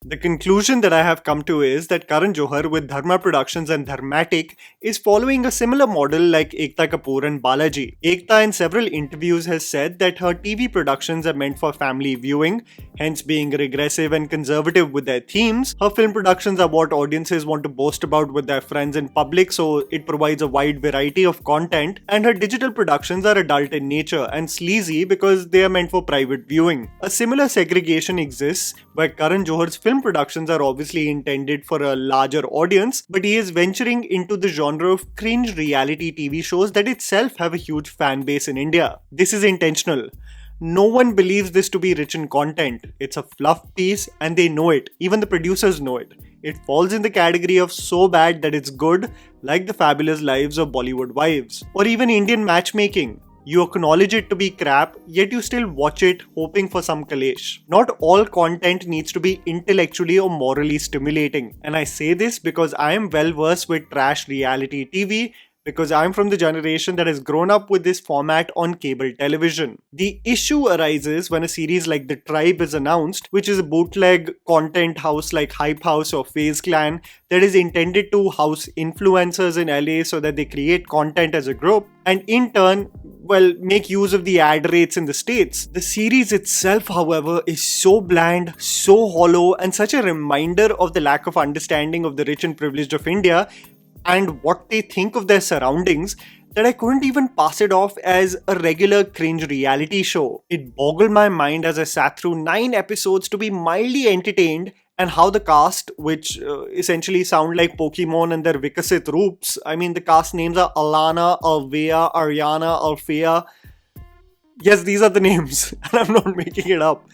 The conclusion that I have come to is that Karan Johar with Dharma Productions and Dharmatic is following a similar model like Ekta Kapoor and Balaji. Ekta in several interviews has said that her TV productions are meant for family viewing, hence being regressive and conservative with their themes. Her film productions are what audiences want to boast about with their friends in public, so it provides a wide variety of content, and her digital productions are adult in nature and sleazy because they are meant for private viewing. A similar segregation exists where Karan Johar's film productions are obviously intended for a larger audience, but he is venturing into the genre of cringe reality TV shows that itself have a huge fan base in India. This is intentional. No one believes this to be rich in content. It's a fluff piece and they know it. Even the producers know it. It falls in the category of so bad that it's good, like The Fabulous Lives of Bollywood Wives. Or even Indian matchmaking. You acknowledge it to be crap, yet you still watch it hoping for some kalesh. Not all content needs to be intellectually or morally stimulating. And I say this because I am well versed with trash reality TV, because I'm from the generation that has grown up with this format on cable television. The issue arises when a series like The Tribe is announced, which is a bootleg content house like Hype House or FaZe Clan that is intended to house influencers in LA so that they create content as a group and in turn, make use of the ad rates in the States. The series itself, however, is so bland, so hollow, and such a reminder of the lack of understanding of the rich and privileged of India and what they think of their surroundings that I couldn't even pass it off as a regular cringe reality show. It boggled my mind as I sat through 9 episodes to be mildly entertained, and how the cast, which essentially sound like Pokemon and their Vikasit Roops, I mean the cast names are Alana, Alvea, Ariana, Alfea. Yes, these are the names, and I'm not making it up.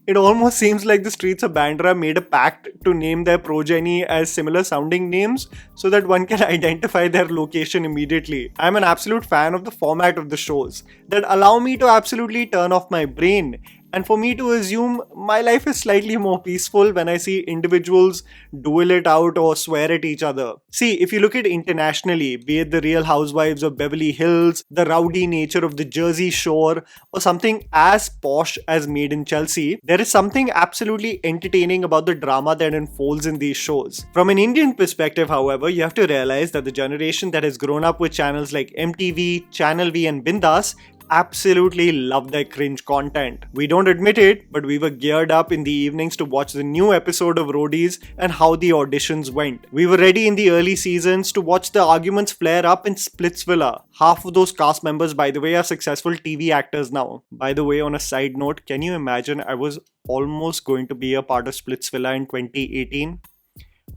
It almost seems like the streets of Bandra made a pact to name their progeny as similar sounding names so that one can identify their location immediately. I'm an absolute fan of the format of the shows that allow me to absolutely turn off my brain and for me to assume my life is slightly more peaceful when I see individuals duel it out or swear at each other. See, if you look at internationally, be it the Real Housewives of Beverly Hills, the rowdy nature of the Jersey Shore, or something as posh as Made in Chelsea, there is something absolutely entertaining about the drama that unfolds in these shows. From an Indian perspective, however, you have to realize that the generation that has grown up with channels like MTV, Channel V and Bindas absolutely love their cringe content. We don't admit it, but we were geared up in the evenings to watch the new episode of Roadies and how the auditions went. We were ready in the early seasons to watch the arguments flare up in Splitsvilla. Half of those cast members, by the way, are successful TV actors now. By the way, on a side note, can you imagine I was almost going to be a part of Splitsvilla in 2018?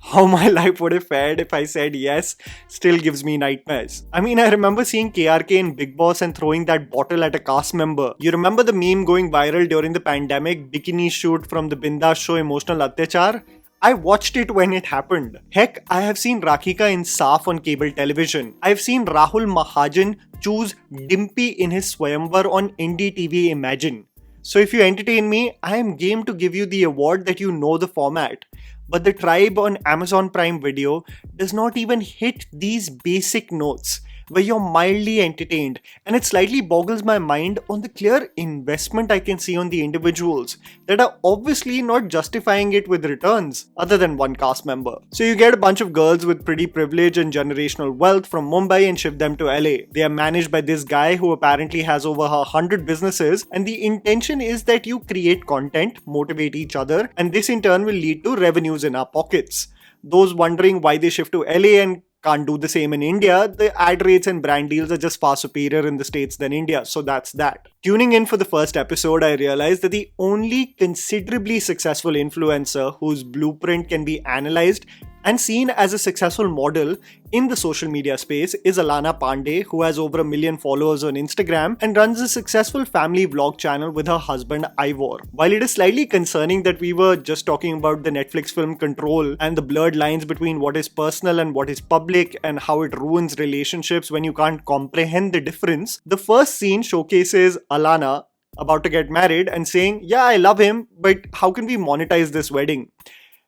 How my life would have fared if I said yes still gives me nightmares. I mean, I remember seeing KRK in Big Boss and throwing that bottle at a cast member. You remember the meme going viral during the pandemic, bikini shoot from the Bindas show Emotional Atyachar? I watched it when it happened. Heck, I have seen Rakhika in Saaf on cable television. I've seen Rahul Mahajan choose Dimpy in his Swayamvar on NDTV Imagine. So if you entertain me, I am game to give you the award that you know the format. But The Tribe on Amazon Prime Video does not even hit these basic notes where you're mildly entertained, and it slightly boggles my mind on the clear investment I can see on the individuals that are obviously not justifying it with returns other than one cast member. So you get a bunch of girls with pretty privilege and generational wealth from Mumbai and ship them to LA. They are managed by this guy who apparently has over 100 businesses, and the intention is that you create content, motivate each other, and this in turn will lead to revenues in our pockets. Those wondering why they shift to LA and can't do the same in India, the ad rates and brand deals are just far superior in the States than India, so that's that. Tuning in for the first episode, I realized that the only considerably successful influencer whose blueprint can be analyzed and seen as a successful model in the social media space is Alana Pandey, who has over 1 million followers on Instagram and runs a successful family vlog channel with her husband Ivor. While it is slightly concerning that we were just talking about the Netflix film Control and the blurred lines between what is personal and what is public and how it ruins relationships when you can't comprehend the difference, the first scene showcases Alana about to get married and saying, "Yeah, I love him, but how can we monetize this wedding?"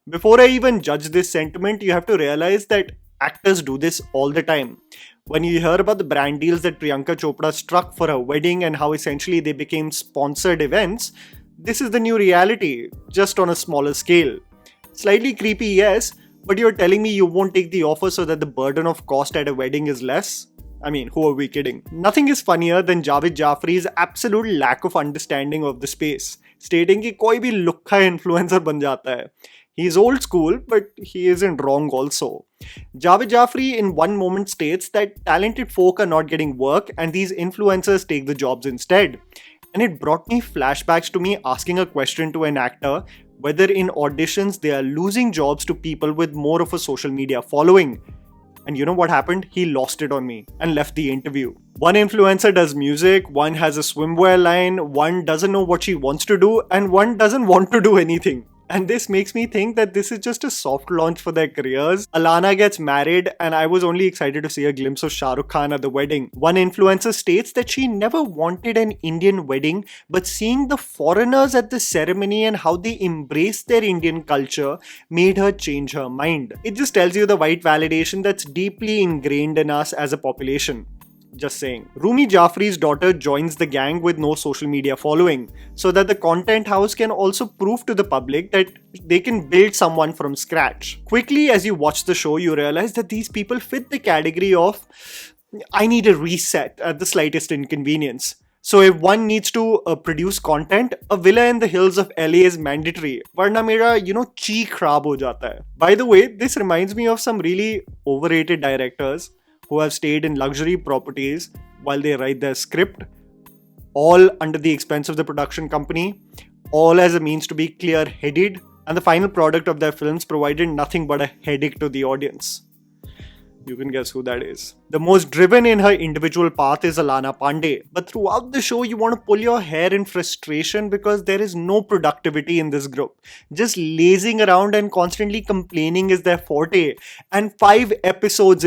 Before I even judge this sentiment, you have to realize that actors do this all the time. When you hear about the brand deals that Priyanka Chopra struck for her wedding and how essentially they became sponsored events, this is the new reality, just on a smaller scale. Slightly creepy, yes, but you're telling me you won't take the offer so that the burden of cost at a wedding is less? I mean, who are we kidding? Nothing is funnier than Javed Jafri's absolute lack of understanding of the space, stating कि कोई भी लुक्खा influencer बन जाता है. He's old school, but he isn't wrong also. Javed Jafri in one moment states that talented folk are not getting work and these influencers take the jobs instead. And it brought me flashbacks to me asking a question to an actor whether in auditions they are losing jobs to people with more of a social media following. And you know what happened? He lost it on me and left the interview. One influencer does music, one has a swimwear line, one doesn't know what she wants to do, and one doesn't want to do anything. And this makes me think that this is just a soft launch for their careers. Alana gets married, and I was only excited to see a glimpse of Shah Rukh Khan at the wedding. One influencer states that she never wanted an Indian wedding, but seeing the foreigners at the ceremony and how they embraced their Indian culture made her change her mind. It just tells you the white validation that's deeply ingrained in us as a population. Just saying. Rumi Jafri's daughter joins the gang with no social media following, so that the content house can also prove to the public that they can build someone from scratch. Quickly, as you watch the show, you realize that these people fit the category of I need a reset at the slightest inconvenience. So if one needs to produce content, a villa in the hills of LA is mandatory. Varna mera, chi kharab ho jata hai. By the way, this reminds me of some really overrated directors who have stayed in luxury properties while they write their script, all under the expense of the production company, all as a means to be clear-headed, and the final product of their films provided nothing but a headache to the audience. You can guess who that is. The most driven in her individual path is Alana Pandey, but throughout the show you want to pull your hair in frustration because there is no productivity in this group. Just lazing around and constantly complaining is their forte. And 5 episodes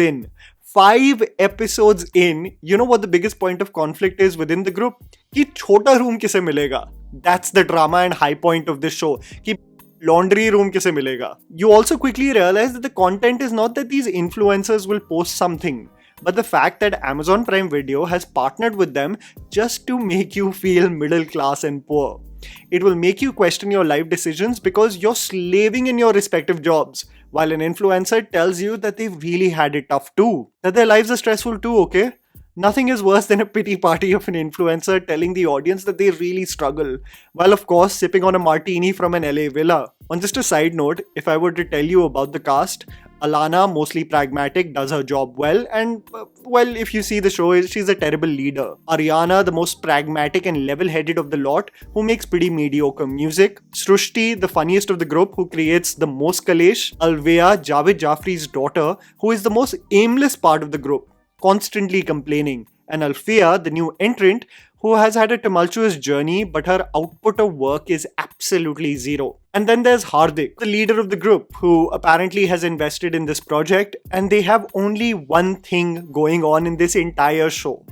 in, you know what the biggest point of conflict is within the group? कि छोटा room किसे मिलेगा? That's the drama and high point of this show. कि laundry room किसे मिलेगा? You also quickly realize that the content is not that these influencers will post something, but the fact that Amazon Prime Video has partnered with them just to make you feel middle class and poor. It will make you question your life decisions because you're slaving in your respective jobs, while an influencer tells you that they've really had it tough too, that their lives are stressful too, okay? Nothing is worse than a pity party of an influencer telling the audience that they really struggle, while of course sipping on a martini from an LA villa. On just a side note, if I were to tell you about the cast, Alana, mostly pragmatic, does her job well, and well, if you see the show, she's a terrible leader. Ariana, the most pragmatic and level-headed of the lot, who makes pretty mediocre music. Srushti, the funniest of the group, who creates the most kalesh. Alvea, Javed Jafri's daughter, who is the most aimless part of the group, constantly complaining. And Alfea, the new entrant, who has had a tumultuous journey, but her output of work is absolutely zero. And then there's Hardik, the leader of the group, who apparently has invested in this project, and they have only one thing going on in this entire show.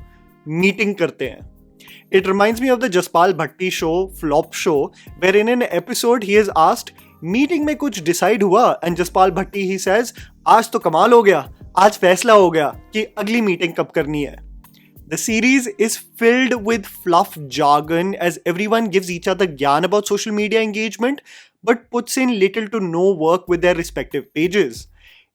Meeting karte hain. It reminds me of the Jaspal Bhatti show, Flop Show, where in an episode he is asked, meeting में कुछ decide हुआ? And Jaspal Bhatti he says, आज तो कमाल हो गया, आज फैसला हो गया कि अगली meeting कब करनी है. The series is filled with fluff jargon as everyone gives each other gyan about social media engagement but puts in little to no work with their respective pages.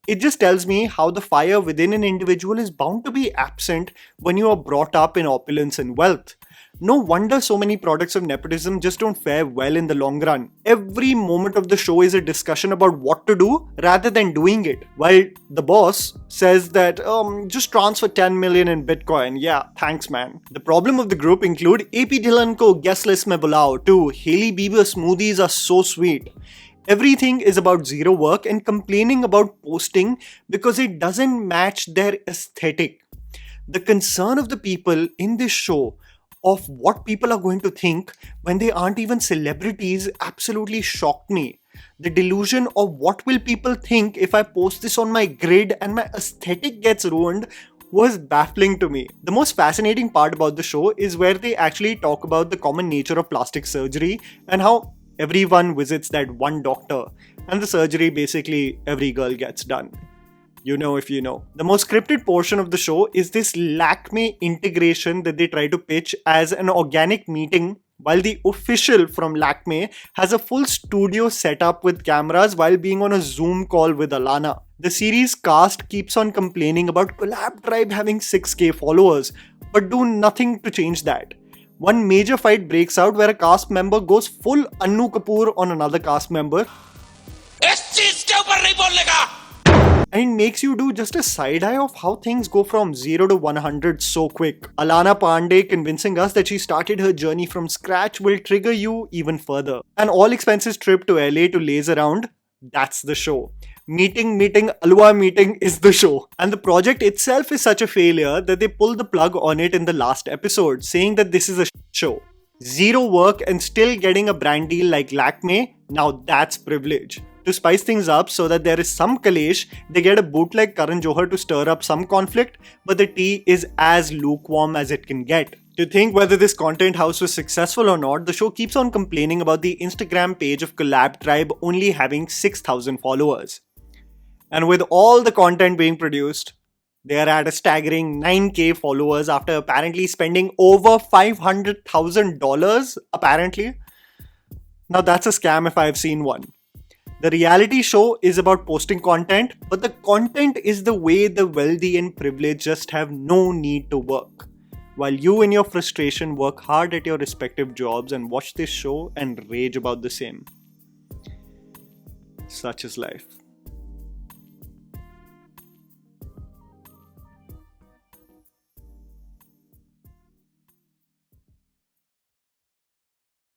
It just tells me how the fire within an individual is bound to be absent when you are brought up in opulence and wealth. No wonder so many products of nepotism just don't fare well in the long run. Every moment of the show is a discussion about what to do rather than doing it. While the boss says that, just transfer 10 million in Bitcoin. Yeah, thanks man. The problem of the group include AP Dhillon ko guest list mein bulao too. Hailey Bieber smoothies are so sweet. Everything is about zero work and complaining about posting because it doesn't match their aesthetic. The concern of the people in this show of what people are going to think when they aren't even celebrities absolutely shocked me. The delusion of what will people think if I post this on my grid and my aesthetic gets ruined was baffling to me. The most fascinating part about the show is where they actually talk about the common nature of plastic surgery and how everyone visits that one doctor and the surgery basically every girl gets done. You know if you know. The most scripted portion of the show is this Lakme integration that they try to pitch as an organic meeting while the official from Lakme has a full studio setup with cameras while being on a Zoom call with Alana. The series cast keeps on complaining about Collab Tribe having 6k followers, but do nothing to change that. One major fight breaks out where a cast member goes full Annu Kapoor on another cast member and it makes you do just a side eye of how things go from 0 to 100 so quick. Alana Pandey convincing us that she started her journey from scratch will trigger you even further. An all expenses trip to LA to laze around, that's the show. Meeting, Alua meeting is the show. And the project itself is such a failure that they pulled the plug on it in the last episode, saying that this is a show. Zero work and still getting a brand deal like Lakme, now that's privilege. To spice things up so that there is some kalesh, they get a bootleg Karan Johar to stir up some conflict, but the tea is as lukewarm as it can get. To think whether this content house was successful or not, the show keeps on complaining about the Instagram page of Collab Tribe only having 6,000 followers. And with all the content being produced, they are at a staggering 9k followers after apparently spending over $500,000 apparently. Now that's a scam if I've seen one. The reality show is about posting content, but the content is the way the wealthy and privileged just have no need to work. While you in your frustration work hard at your respective jobs and watch this show and rage about the same. Such is life.